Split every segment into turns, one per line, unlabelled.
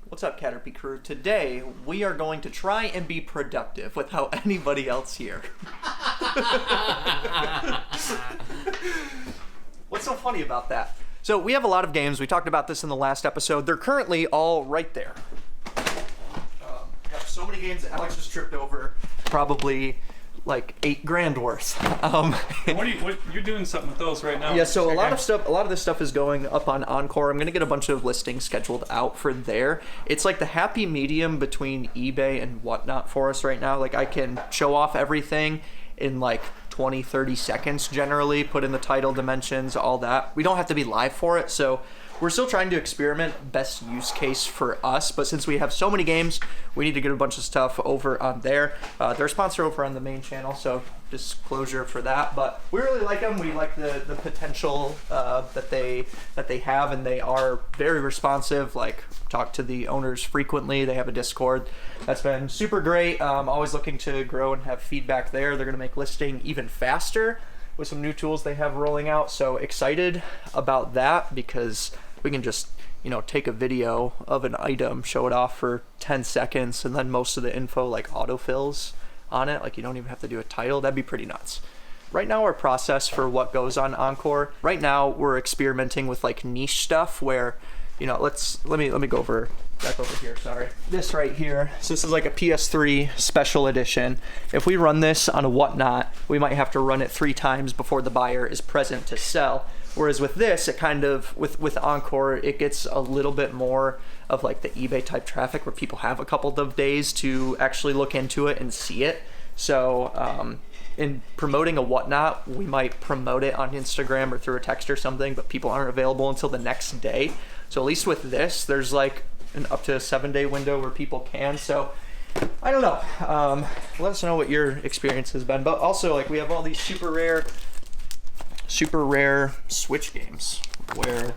What's up, CATRP crew? Today, we are going to try and be productive without anybody else here. What's so funny about that? So we have a lot of games. We talked about this in the last episode. They're currently all right there. Got so many games that Alex just tripped over. Probably like $8,000 worth.
You're doing something with those right now?
Yeah, so a lot of this stuff is going up on Encore. I'm gonna get a bunch of listings scheduled out for there. It's like the happy medium between eBay and whatnot for us right now. Like I can show off everything in like 20, 30 seconds generally, put in the title, dimensions, all that. We don't have to be live for it, so we're still trying to experiment best use case for us, but since we have so many games, we need to get a bunch of stuff over on there. They're a sponsor over on the main channel, so disclosure for that. But we really like them. We like the potential that they have, and they are very responsive. Like, talk to the owners frequently. They have a Discord that's been super great. Always looking to grow and have feedback there. They're gonna make listing even faster with some new tools they have rolling out. So excited about that because we can just, take a video of an item, show it off for 10 seconds, and then most of the info like autofills on it. Like you don't even have to do a title. That'd be pretty nuts. Right now our process for what goes on Encore, right now we're experimenting with like niche stuff where, let me go back over here, sorry. This right here, so this is like a PS3 special edition. If we run this on a whatnot, we might have to run it 3 times before the buyer is present to sell. Whereas with this, it kind of, with Encore, it gets a little bit more of like the eBay type traffic where people have a couple of days to actually look into it and see it. So in promoting a whatnot, we might promote it on Instagram or through a text or something, but people aren't available until the next day. So at least with this, there's like an up to a 7-day window where people can. So I don't know. Let us know what your experience has been. But also, like, we have all these super rare Switch games where,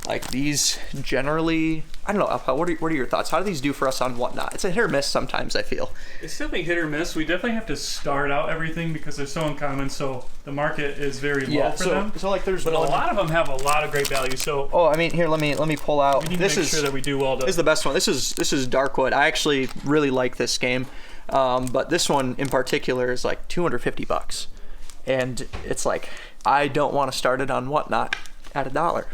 like, these generally, I don't know, Alpha, what are your thoughts? How do these do for us on whatnot? It's a hit or miss sometimes, I feel.
It's definitely hit or miss. We definitely have to start out everything because they're so uncommon, so the market is very low for them. So like there's but a lot of them have a lot of great value. So
I mean, here, let me pull out.
We need to make sure that we do well.
This is the best one. This is Darkwood. I actually really like this game, but this one in particular is like $250, and it's like I don't want to start it on whatnot at $1.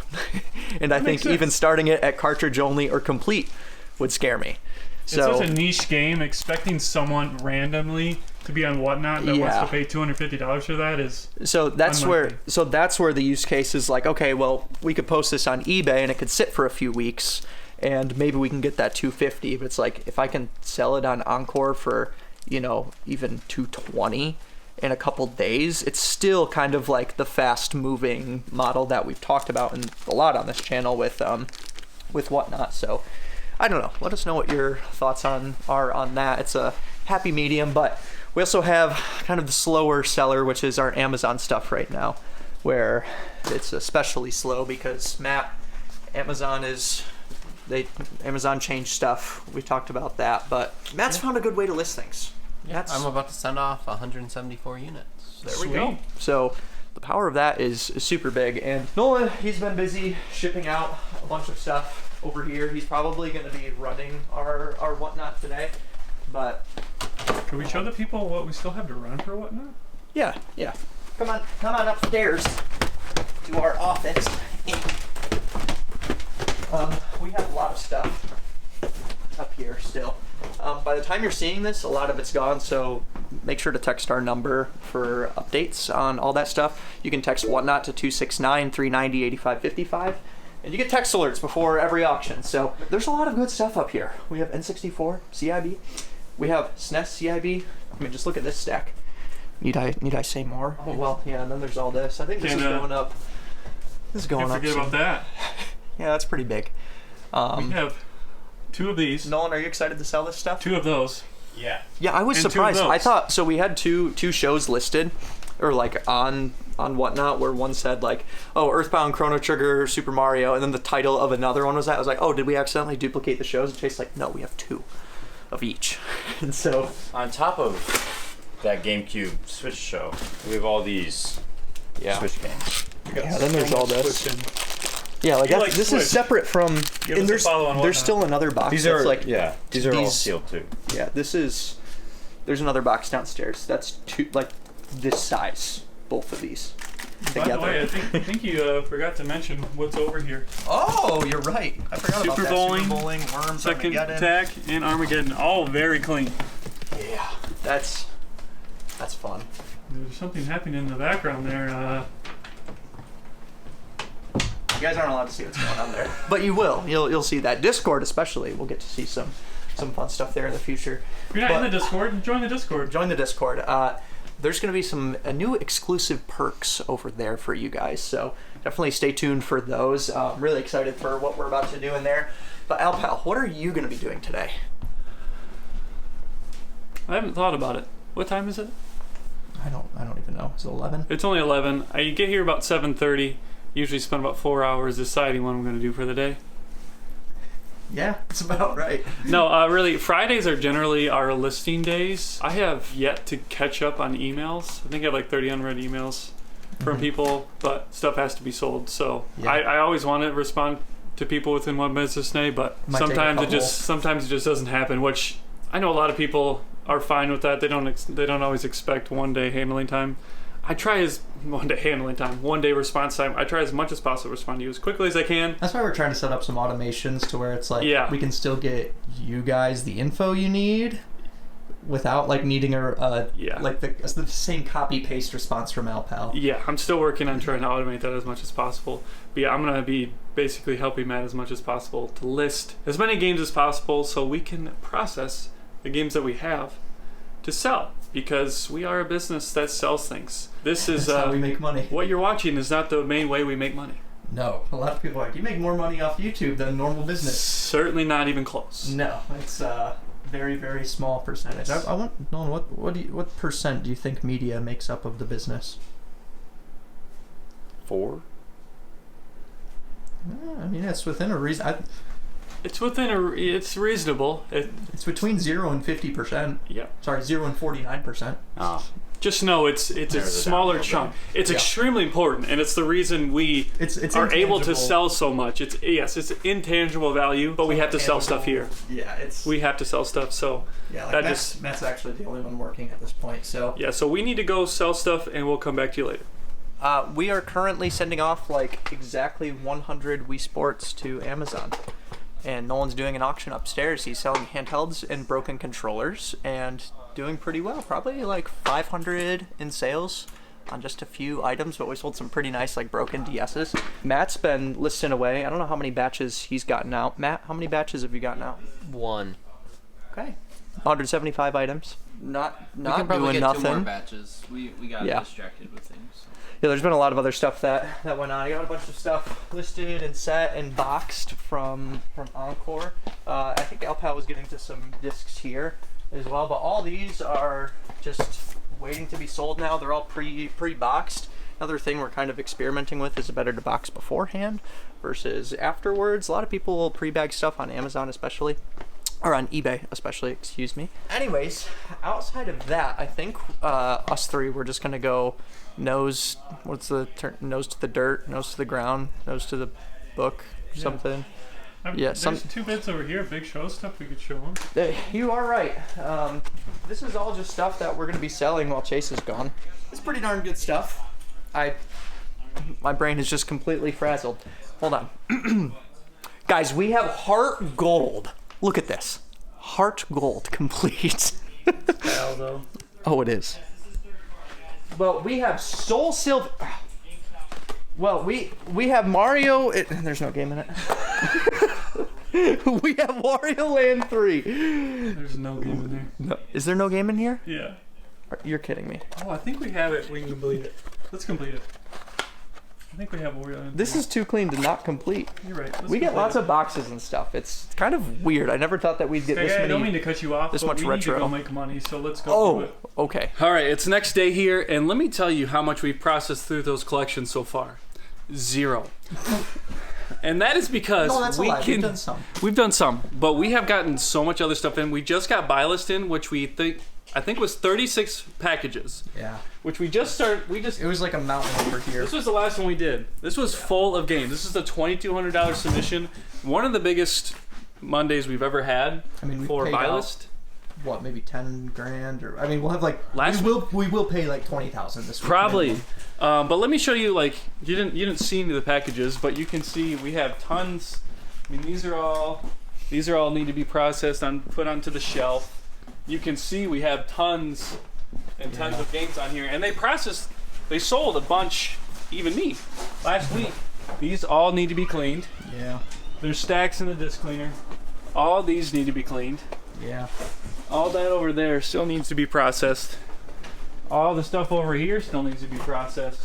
And I think even starting it at cartridge only or complete would scare me.
It's such a niche game. Expecting someone randomly to be on whatnot that wants to pay $250 for that is
that's
unlikely.
That's where the use case is like, okay, well, we could post this on eBay and it could sit for a few weeks and maybe we can get that $250. But it's like if I can sell it on Encore for even $220 in a couple days, it's still kind of like the fast moving model that we've talked about and a lot on this channel with whatnot. So I don't know, let us know what your thoughts are on that. It's a happy medium, but we also have kind of the slower seller, which is our Amazon stuff right now, where it's especially slow because Amazon changed stuff. We talked about that, but Matt's found a good way to list things.
Yeah, I'm about to send off 174 units.
There we go. So the power of that is super big. And Nolan, he's been busy shipping out a bunch of stuff over here. He's probably going to be running our whatnot today. But
can we show the people what we still have to run for whatnot?
Yeah. Come on upstairs to our office. We have a lot of stuff up here still. By the time you're seeing this, a lot of it's gone, so make sure to text our number for updates on all that stuff. You can text whatnot to 269-390-8555, and you get text alerts before every auction. So there's a lot of good stuff up here. We have N64 CIB, we have SNES CIB. I mean, just look at this stack. Need I say more? Oh, well, yeah. And then there's all this. I think this is going up.
Can't forget about that.
Yeah, that's pretty big.
We have 2 of these.
Nolan, are you excited to sell this stuff?
2 of those.
Yeah.
Yeah, I was surprised. I thought, so we had two shows listed, or like on whatnot, where one said like, oh, Earthbound, Chrono Trigger, Super Mario, and then the title of another one was that. I was like, oh, did we accidentally duplicate the shows? And Chase's like, no, we have 2 of each. And so
on top of that GameCube Switch show, we have all these Switch games.
Yeah, then there's all this. Yeah, like, this is separate from
Give
and
us a follow on
there's still another box.
These
that's
are
like
these are all sealed too.
Yeah, there's another box downstairs. That's two like this size. Both of these.
By the way, I think you forgot to mention what's over here.
Oh, you're right. I forgot about that. Super Bowling, Worms,
Second
Armageddon.
Attack, and Armageddon. All very clean.
Yeah, that's fun.
There's something happening in the background there.
You guys aren't allowed to see what's going on there, but you will. You'll see that. Discord especially. We'll get to see some fun stuff there in the future.
If you're not in the Discord, join the Discord.
Join the Discord. There's going to be some new exclusive perks over there for you guys, so definitely stay tuned for those. I'm really excited for what we're about to do in there. But Alpal, what are you going to be doing today?
I haven't thought about it. What time is it?
I don't even know. Is it 11?
It's only 11. I get here about 7:30. Usually spend about 4 hours deciding what I'm going to do for the day.
Yeah, that's about right.
No, really, Fridays are generally our listing days. I have yet to catch up on emails. I think I have like 30 unread emails from people, but stuff has to be sold. So yeah. I always want to respond to people within 1 business day, but sometimes it just doesn't happen. Which I know a lot of people are fine with that. They don't always expect 1 day handling time. I try as 1 day handling time, 1 day response time. I try as much as possible to respond to you as quickly as I can.
That's why we're trying to set up some automations to where it's like we can still get you guys the info you need without like needing like the same copy paste response from Alpal.
Yeah, I'm still working on trying to automate that as much as possible. But yeah, I'm gonna be basically helping Matt as much as possible to list as many games as possible so we can process the games that we have to sell. Because we are a business that sells things. This is
how we make money.
What you're watching is not the main way we make money.
No, a lot of people are like, you make more money off YouTube than normal business.
Certainly not even close.
No, it's a very, very small percentage. I want Nolan, what percent do you think media makes up of the business?
4?
I mean, it's within a reason.
It's reasonable.
It's between 0 and 50%.
Yeah.
Sorry, 0 and 49%.
Oh.
Just know it's a smaller chunk. It's extremely important, and it's the reason we are able to sell so much. It's intangible value, but we have to sell stuff here.
Yeah,
we have to sell stuff. So
yeah, like Matt's actually the only one working at this point. So
yeah, so we need to go sell stuff, and we'll come back to you later.
We are currently sending off like exactly 100 Wii Sports to Amazon. And Nolan's doing an auction upstairs. He's selling handhelds and broken controllers and doing pretty well. Probably like 500 in sales on just a few items, but we sold some pretty nice like broken DSs. Matt's been listing away. I don't know how many batches he's gotten out. Matt, how many batches have you gotten out?
1.
Okay. 175 items. Not
we can probably
doing
get
nothing.
2 more batches. We got distracted with things.
Yeah, there's been a lot of other stuff that went on. I got a bunch of stuff listed and set and boxed from Encore. I think Alpal was getting to some discs here as well, but all these are just waiting to be sold now. They're all pre-boxed. Another thing we're kind of experimenting with is it better to box beforehand versus afterwards. A lot of people will pre-bag stuff on Amazon especially. Or on eBay, especially, excuse me. Anyways, outside of that, I think us three, we're just going to go nose to the dirt, nose to the ground, nose to the book, something.
There's 2 bits over here, big show stuff we could show them.
You are right. This is all just stuff that we're going to be selling while Chase is gone. It's pretty darn good stuff. My brain is just completely frazzled. Hold on. Guys, we have Heart Gold. Look at this. Heart Gold complete. Oh, it is. Well, we have Soul Silver. Well, we have Mario. There's no game in it. We have Wario Land 3.
There's no game in there.
No. Is there no game in here?
Yeah.
You're kidding me.
Oh, I think we have it. We can complete it. Let's complete it. I think we have Wario Land 3.
This is too clean to not complete.
You're right.
We get lots of boxes and stuff. It's kind of weird. I never thought that we'd get this many.
I don't mean to cut you off,
this
but
much
we
retro.
need to go make money, so let's go do it.
Okay.
All right, it's next day here, and let me tell you how much we've processed through those collections so far. 0. And that is because
we've done some,
but we have gotten so much other stuff in. We just got buy list in, which we think I think it was 36 packages.
Yeah.
Which we just started.
It was like a mountain over here.
This was the last one we did. This was full of games. This is the $2,200 submission. One of the biggest Mondays we've ever had for buy list.
What, maybe 10 grand, or I mean, we'll have like we will pay like 20,000 this week.
Probably. But let me show you. Like you didn't see any of the packages, but you can see we have tons. I mean, these are all need to be processed put onto the shelf. You can see we have tons and tons of games on here, and they sold a bunch, even me, last week. These all need to be cleaned.
Yeah.
There's stacks in the disc cleaner. All these need to be cleaned.
Yeah.
All that over there still needs to be processed. All the stuff over here still needs to be processed.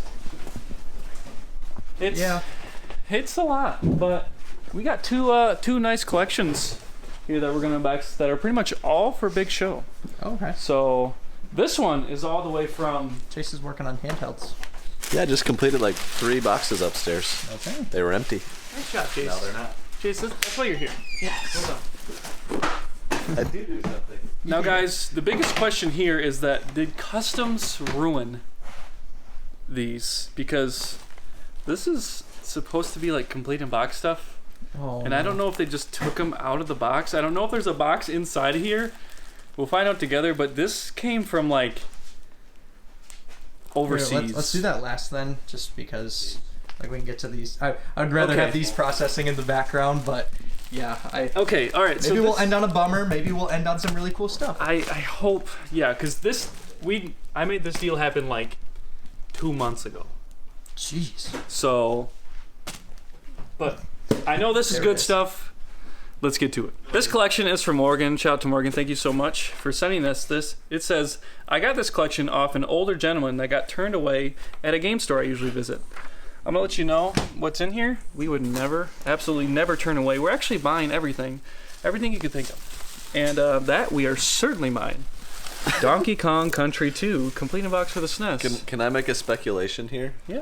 It's a lot, but we got two nice collections here that we're gonna unbox that are pretty much all for Big Show.
Okay.
So this one is all the way from
Chase is working on handhelds.
Yeah, I just completed like 3 boxes upstairs.
Okay.
They were empty.
Nice shot, Chase.
No, they're not.
Chase, that's why you're here. Yeah. Hold on.
I do something.
Now, guys, the biggest question here is that did customs ruin these? Because this is supposed to be like complete in box stuff.
Oh,
and I don't know if they just took them out of the box. I don't know if there's a box inside of here. We'll find out together, but this came from like overseas.
Here, let's do that last then, just because like we can get to these. I'd rather have these processing in the background, but yeah.
Okay, all right.
Maybe we'll end on a bummer. Maybe we'll end on some really cool stuff.
I hope, yeah, because I made this deal happen like 2 months ago.
Jeez.
So, but I know this is good stuff. Let's get to it. This collection is from Morgan. Shout out to Morgan. Thank you so much for sending us this. It says, I got this collection off an older gentleman that got turned away at a game store I usually visit. I'm gonna let you know what's in here. We would never, absolutely never turn away. We're actually buying everything you could think of. And that we are certainly buying. Donkey Kong Country 2, complete in box for the SNES.
Can I make a speculation here?
Yeah.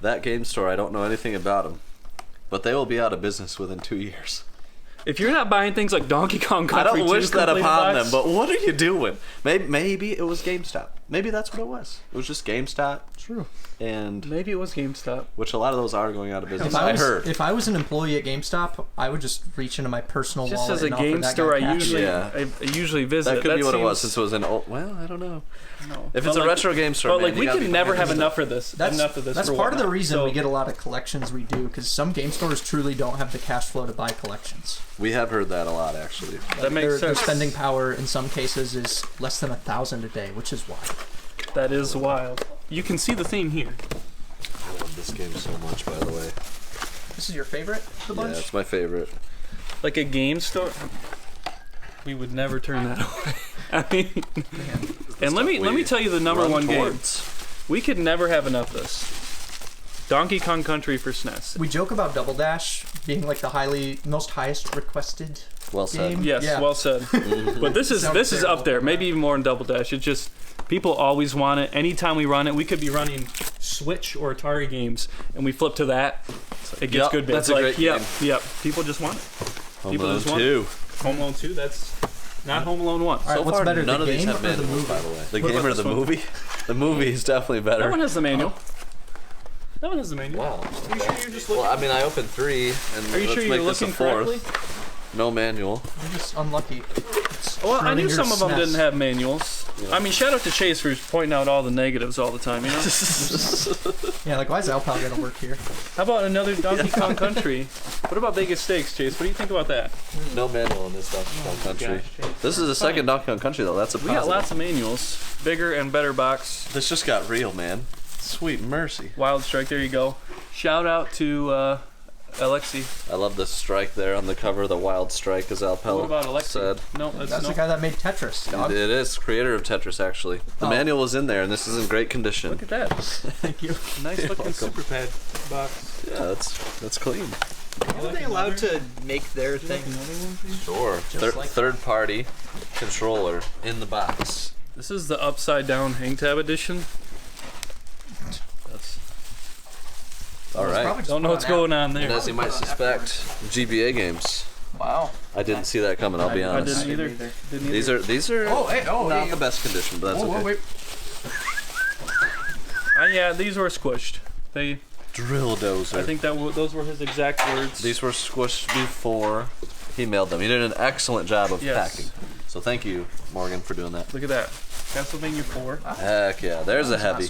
That game store, I don't know anything about them, but they will be out of business within 2 years.
If you're not buying things like Donkey Kong Country 2,
I don't wish that
complete in
upon
box,
them, but what are you doing? Maybe it was GameStop. Maybe that's what it was. It was just GameStop.
True.
And
maybe it was GameStop.
which a lot of those are going out of business. I heard.
If I was an employee at GameStop, I would just reach into my personal
Just
wallet
as a
and offer
game
that
store,
guy cash.
I usually visit.
That could be what it was,
seems-
since it was an old. Well, I don't know.
No.
If it's a retro game store,
But
man,
like
you
we
gotta
can
be
never
buying
have
stuff.
enough of this.
That's
for
part of the
whatnot.
reason
So,
we get a lot of collections we do, because some game stores truly don't have the cash flow to buy collections.
We have heard that a lot, actually.
That makes
Their
sense.
spending power in some cases is less than 1,000 a day, which is wild.
That is wild. You can see the theme here.
I love this game so much, by the way.
This is your favorite of the bunch?
Yeah, it's my favorite.
Like a game store, we would never turn that away. I mean, and let me tell you the number one game. We could never have enough of this. Donkey Kong Country for SNES.
We joke about Double Dash being like the highest requested
Well said.
game.
Yes,
Yeah.
well said. But this is
terrible.
up there, maybe even more than Double Dash. It's just people always want it. Anytime we run it, we could be running Switch or Atari games, and we flip to that. It gets
Yep,
good bits.
that's a great game.
Yep. People just want it.
Home
People
Alone
just want
2.
Home Alone 2. That's not Home Alone 1.
All right,
So
what's
far,
better,
none
the
of these
game
have
or the
manuals,
movie?
by the way. The
What
game
about
or the
this one?
movie? The movie is definitely better.
That one has the manual. That one has the manual.
Wow.
Are you sure you're just looking?
Well, I mean, I opened 3, and
Are you
let's
sure
make
you're
this a
looking
4th.
correctly?
No manual.
You're just unlucky. It's
Well, I knew
Schrodinger's
some of them
SNES.
didn't have manuals.
Yeah.
I mean, shout out to Chase for pointing out all the negatives all the time, you know?
Yeah, like, why is Alpal gonna work here?
How about another Donkey Kong Country? What about Vegas Stakes, Chase? What do you think about that?
No manual in this Donkey Kong Country.
Gosh, Chase.
This is the second Donkey Kong Country, though. That's a
We
positive.
got lots of manuals. Bigger and better box.
This just got real, man. Sweet mercy.
Wild Strike, there you go. Shout out to Alexi.
I love the strike there on the cover. The Wild Strike, as
What
Alpel
about Alexi?
said.
No,
That's the guy that made Tetris, dog.
It is creator of Tetris, actually. The
Oh.
manual was in there, and this is in great condition.
Look at that.
Thank you.
Nice looking
welcome.
Super Pad box.
Yeah, that's clean.
Are they allowed to make their thing?
Sure. Third party controller in the box.
This is the upside down hang tab edition. That's,
All right.
don't know what's going on
And
there.
as you might suspect, GBA games.
Wow.
I didn't see that coming. I'll be
I
honest.
didn't either.
These are not
hey.
the best condition, but that's okay.
Wait.
Yeah, these were squished. They.
Drill dozer.
I think those were his exact words.
These were squished before he mailed them. He did an excellent job of packing. So thank you, Morgan, for doing that.
Look at that. Pennsylvania 4.
Heck yeah, there's a heavy.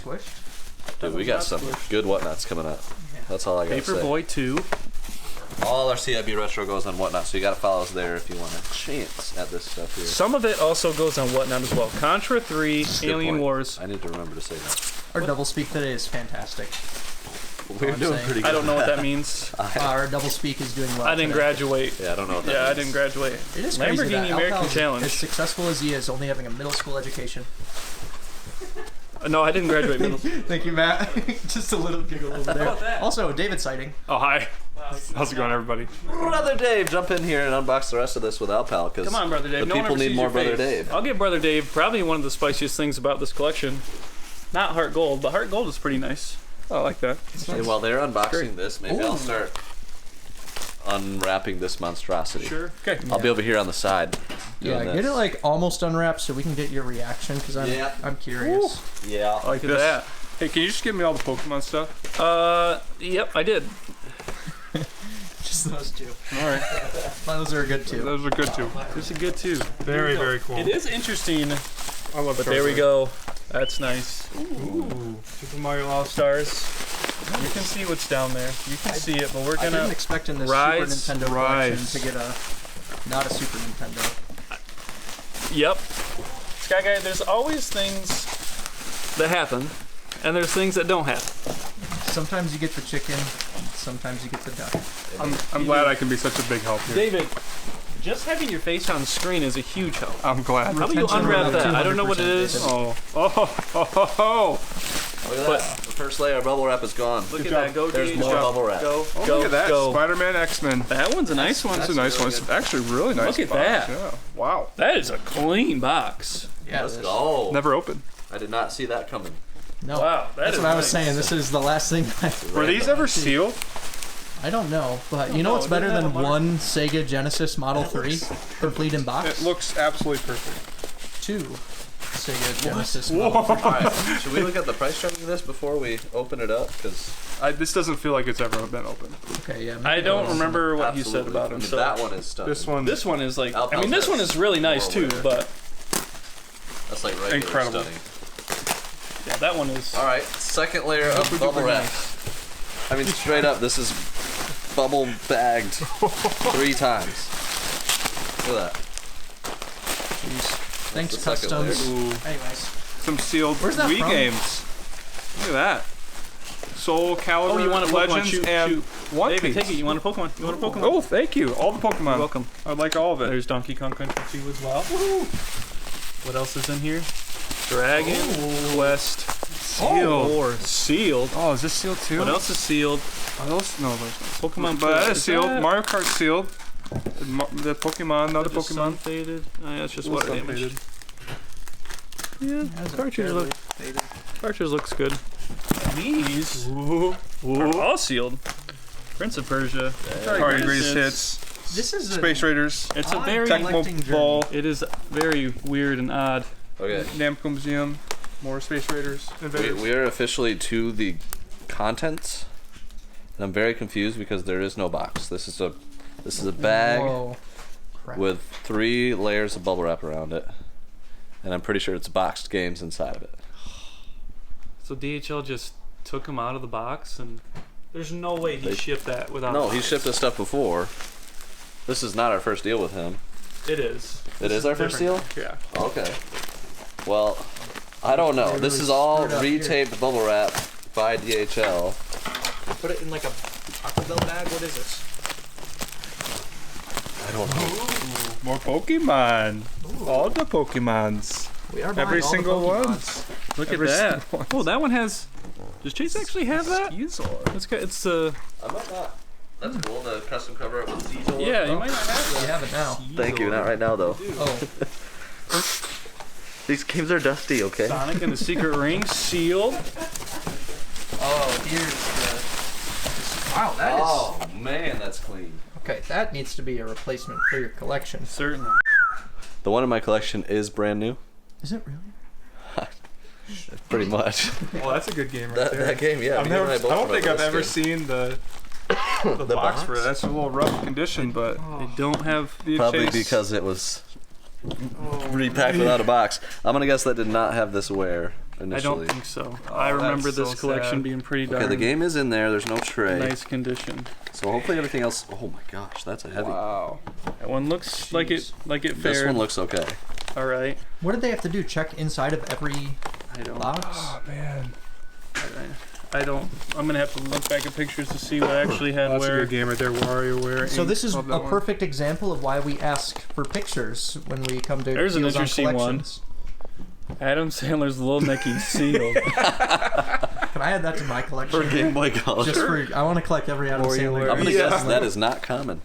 Dude, we got some good whatnots coming up. That's all I got to say.
Paperboy 2.
All our CIB Retro goes on whatnot, so you got to follow us there if you want a chance at this stuff here.
Some of it also goes on whatnot as well. Contra 3,
Good
Alien
point.
Wars.
I need to remember to say that.
Our double speak today is fantastic.
We're doing
saying.
pretty good.
I don't know what that means.
Our double speak is doing well.
I didn't
today.
graduate.
Yeah, I don't know what that
Yeah, I
means.
didn't graduate.
It is crazy
Lamborghini
that
American
Alpal's
Challenge.
as successful as he is, only having a middle school education.
No, I didn't graduate middle school.
Thank you, Matt. Just a little giggle over there. Also, David sighting.
Oh, hi. How's it going, everybody?
Brother Dave, jump in here and unbox the rest of this with Alpal, because
Come on, Brother Dave.
the
No one
people
ever
need
sees
more
your
Brother
face.
Dave.
I'll give Brother Dave probably one of the spiciest things about this collection. Not Heart Gold, but Heart Gold is pretty nice. I like that.
Hey, while they're unboxing
Great.
this, maybe I'll start unwrapping this monstrosity.
Sure. Okay.
I'll be over here on the side.
Yeah,
doing
get
this.
it like almost unwrapped so we can get your reaction because I'm curious.
Yeah.
Like
Look at
that.
Hey, can you just give me all the Pokemon stuff?
Yep, I did.
Just those two.
All right.
Those are good too.
Those are good too.
This is good too.
Very, very cool.
It is interesting,
I love
but there we go. That's nice.
Ooh. Super Mario
All Stars. You can see what's down there. You can see it, but we're
I didn't
gonna.
expect in this
Rise,
Super Nintendo collection
Rise.
to get not a Super Nintendo.
Yep. Sky Guy, there's always things that happen, and there's things that don't happen.
Sometimes you get the chicken, sometimes you get the duck.
I'm glad I can be such a big help here.
David, just having your face on screen is a huge help.
I'm glad.
How about you
Retention
unwrap
rate
that?
of
I don't know what it
200%,
is.
David.
Oh.
Look at
But-
that. The first layer of bubble wrap is gone.
Look at
job.
that. Go,
There's
Gage.
more bubble wrap.
Go,
Oh,
go,
look at that.
go.
Spider-Man, X-Men.
That one's a nice one.
That's a nice
really
one.
good.
Actually, really nice.
Look at
box.
that.
Yeah. Wow.
That is a clean box.
Yeah,
Let's
this-
go.
Never opened.
I did not see that coming.
No.
Wow,
That's what I was saying. This is the last thing
Were these ever sealed?
I don't know, but you know
know,
what's
it
better
doesn't have
than
a mark.
one Sega Genesis Model 3 complete in box?
It looks absolutely perfect.
2 Sega Genesis Model 3.
All right. Should we look at the price chart of this before we open it up? Because
This doesn't feel like it's ever been opened.
Okay, yeah.
I don't remember what you said
absolutely.
about him. So
That one is stunning.
This one.
this one is like. I
Alpal's
mean, this one is really nice too,
more
but
That's like regular
Incredible.
stunning.
yeah, that one is.
All right. Second layer of bubble wrap. I mean, straight up, this is bubble bagged 3 times. Look at that.
Thanks,
the second
Customs.
Ooh.
Anyways.
Some sealed
Where's that
Wii
from?
games. Look at that. Soul Calibur
Oh, you want a Pokemon?
Legends
Shoot,
and
shoot.
One
David,
Piece.
take it. You want a Pokemon? You want a Pokemon?
Oh, thank you. All the Pokemon.
You're welcome.
I'd like all of it.
There's Donkey Kong Country 2 as well. What else is in here? Dragon Quest
Sealed.
4 sealed.
Oh, is this sealed too?
What else is sealed?
Are those? No, those not.
Pokemon.
But that
Go.
is sealed.
that-
Mario Kart sealed. The Pokemon, another
just
Pokemon.
sun faded. Oh, yeah, it's just water
Sun
damage.
faded.
Yeah,
Has a
cartridge
fairly
look.
faded.
Cartridge looks good. These
Ooh.
are all sealed. Prince of Persia.
Atari Greatest Hits.
This is
Space Raiders.
It's a
odd
very.
collecting
Tecmo
journey.
Ball.
It is very weird and odd.
Okay.
Namco Museum. More Space Raiders. Invaders.
We are officially to the contents, and I'm very confused because there is no box. This is a bag
Whoa. Crap.
with 3 layers of bubble wrap around it, and I'm pretty sure it's boxed games inside of it.
So DHL just took him out of the box, and there's no way he
They-
shipped that without.
No,
the
he
box.
shipped us stuff before. This is not our first deal with him.
It is.
It is our first deal?
Yeah.
Okay. Well, I don't know.
They
This
really
is all
screwed up here.
retaped bubble wrap by DHL.
Put it in like a Taco Bell bag? What is this?
I don't know.
More Pokemon. All the Pokemons.
We are
Every
buying all the
single
Pokemons.
one.
Look at
Every
that.
single one.
Oh, that one has. Does Chase actually have that? It's got. It's
I might not. That's cool. The custom cover up with Zezor.
Yeah, you might not have
You
that.
have it now.
Thank you. Not right now though.
Oh,
These games are dusty. Okay.
Sonic and the Secret Ring sealed.
oh, here's the. Wow, that is.
Oh man, that's clean.
Okay, that needs to be a replacement for your collection.
Certainly.
The one in my collection is brand new.
Is it really?
Pretty much.
Well, that's a good game right there.
That game, yeah.
I don't think I've ever seen the box
box?
for it. That's a little rough condition, but
They don't have
the
Probably
chase-
because it was repacked without a box. I'm gonna guess that did not have this wear
I
initially.
don't think so. I remember
that's
this
so
collection
sad.
being pretty darn
Okay, the game is in there. There's no tray.
nice condition.
So hopefully everything else. Oh my gosh, that's a heavy.
Wow.
That one looks like it
This
fared.
one looks okay.
All right.
What did they have to do? Check inside of every
I don't.
box?
Oh man.
I don't. I'm gonna have to look back at pictures to see what I actually had
That's a
where.
good game right there. WarioWare.
So this is a
Love that one.
perfect example of why we ask for pictures when we come to
There's an
deals on
interesting one.
collections.
Adam Sandler's Little Nicky sealed.
Can I add that to my collection?
For Game Boy Color.
Just for I want to collect every Adam Sandler.
I'm gonna
game.
guess that is not common.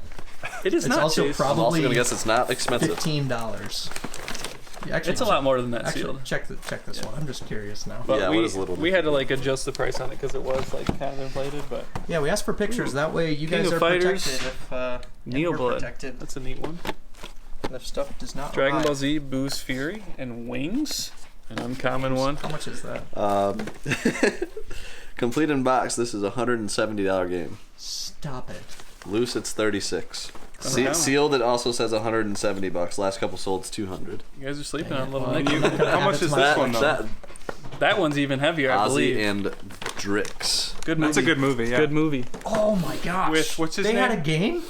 It is
It's
not
also
Chase.
I'm also
probably
gonna guess it's not expensive.
$15. Actually,
It's a lot more than that
Actually,
sealed.
check this one. I'm just curious now.
But
Yeah,
we,
what is Little
we
Nicky?
had to like adjust the price on it because it was like kind of inflated. But
Yeah, we asked for pictures. That way you
King
guys
of
are
Fighters.
protected if and we're
Neoblood.
protected
That's a neat one.
if stuff does not
Dragon
arrive.
Ball Z, Boo's Fury, and Wings. An uncommon one.
How much is that?
Complete in box. This is a $170 game.
Stop it.
Loose, it's 36.
Okay.
Sealed, it also says $170. Last couple sold, it's 200.
You guys are sleeping
Dang
on
it.
Little
Well,
Nicky.
How much is this one though?
That one's even heavier, I
Ozzy
believe.
and Drix.
Good movie.
That's a good movie. Yeah.
Good movie.
Oh my gosh.
With- what's his
they had a
name?
game?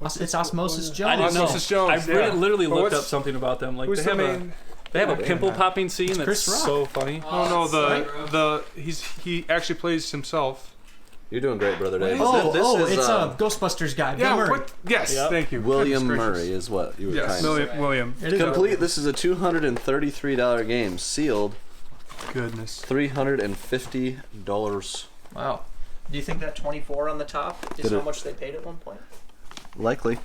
It's Osmosis Jones.
I didn't know.
Osmosis Jones,
I
yeah.
literally
But
looked
what's-
up something about them. Like
Who's
they
the
have
main?
a pimple popping scene that's
Chris Rock.
so funny.
Oh no,
Right.
he actually plays himself.
You're doing great, Brother Dave.
Oh,
This is,
it's a Ghostbusters guy. Bill
Yeah.
Murray.
What? Yes.
Yep.
Thank you.
William
Goodness
Murray
gracious.
is what you were
Yes.
trying to say.
William.
It is
Complete, this is a $233 game. Sealed,
Goodness.
$350.
Wow.
Do you think that 24 on the top is
Did
how
it-
much they paid at one point?
Likely.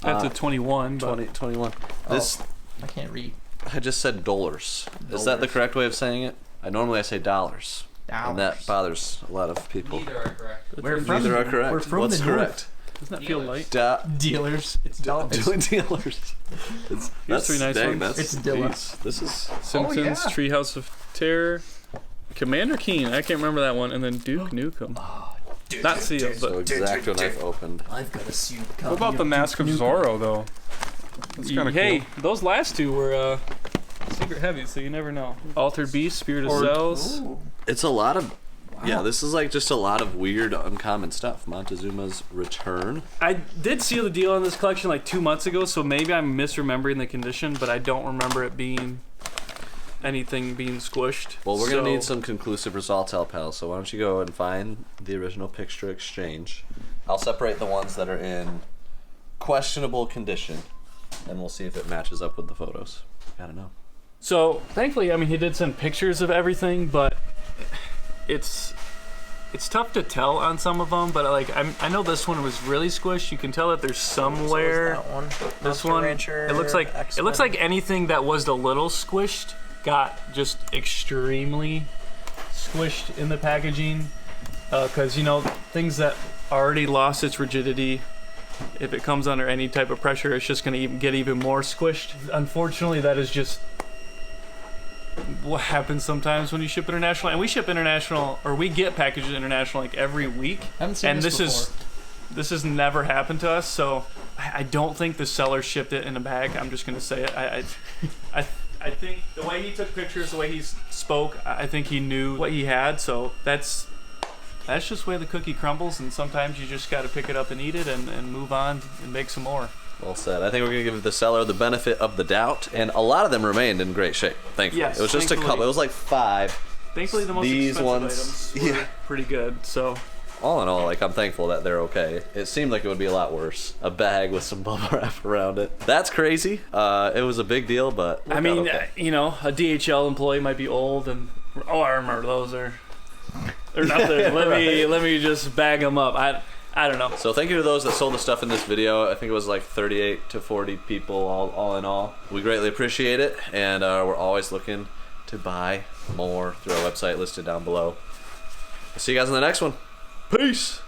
That's a 21, but
21. This,
I can't read.
I just said dollars. Is that the correct way of saying it? I say dollars. And that bothers a lot of people.
Neither are correct.
We're from,
Neither are correct.
We're from
What's
the
correct?
doesn't that feel light?
Dealers. It's dollars.
Dealers.
Here's three nice ones.
It's Dilla.
This is
Simpsons,
yeah.
Treehouse of Terror, Commander Keen. I can't remember that one, and then Duke Nukem. Not sealed,
so
but
Exacto knife opened.
I've got a sealed copy.
What about the Mask of Zorro though? That's kind of
hey,
cool.
those last two were secret heavy, so you never know. Altered Beast, Spirit of Cells.
It's a lot of. Yeah, this is like just a lot of weird, uncommon stuff. Montezuma's Return.
I did seal the deal on this collection like 2 months ago, so maybe I'm misremembering the condition, but I don't remember it being anything being squished.
Well, we're gonna
So-
need some conclusive results, El Pal. So why don't you go and find the original picture exchange? I'll separate the ones that are in questionable condition, and we'll see if it matches up with the photos. Gotta know.
So thankfully, I mean, he did send pictures of everything, but it's tough to tell on some of them. But like, I know this one was really squished. You can tell that there's somewhere.
that one.
This
Monster
one,
Rancher,
it looks like
X-Men.
anything that was a little squished got just extremely squished in the packaging. Because you know, things that already lost its rigidity, if it comes under any type of pressure, it's just going to get even more squished. Unfortunately, that is just what happens sometimes when you ship international. And we ship international, or we get packages international like every week.
Haven't seen
And
this before.
this has never happened to us, so I don't think the seller shipped it in a bag. I'm just gonna say it. I think the way he took pictures, the way he spoke, I think he knew what he had. So that's just the way the cookie crumbles, and sometimes you just got to pick it up and eat it and move on and make some more.
Well said. I think we're gonna give the seller the benefit of the doubt, and a lot of them remained in great shape. Thankfully,
Yes,
it was just
thankfully.
a couple. It was like 5.
Thankfully, the most
These
expensive
ones-
items were
yeah.
pretty good. So
All in all, like, I'm thankful that they're okay. It seemed like it would be a lot worse. A bag with some bubble wrap around it. That's crazy. It was a big deal, but
I mean, you know, a DHL employee might be old, and I remember those are. They're nothing. Let me just bag them up. I don't know.
So thank you to those that sold the stuff in this video. I think it was like 38 to 40 people all in all. We greatly appreciate it, and we're always looking to buy more through our website listed down below. I'll see you guys in the next one. Peace!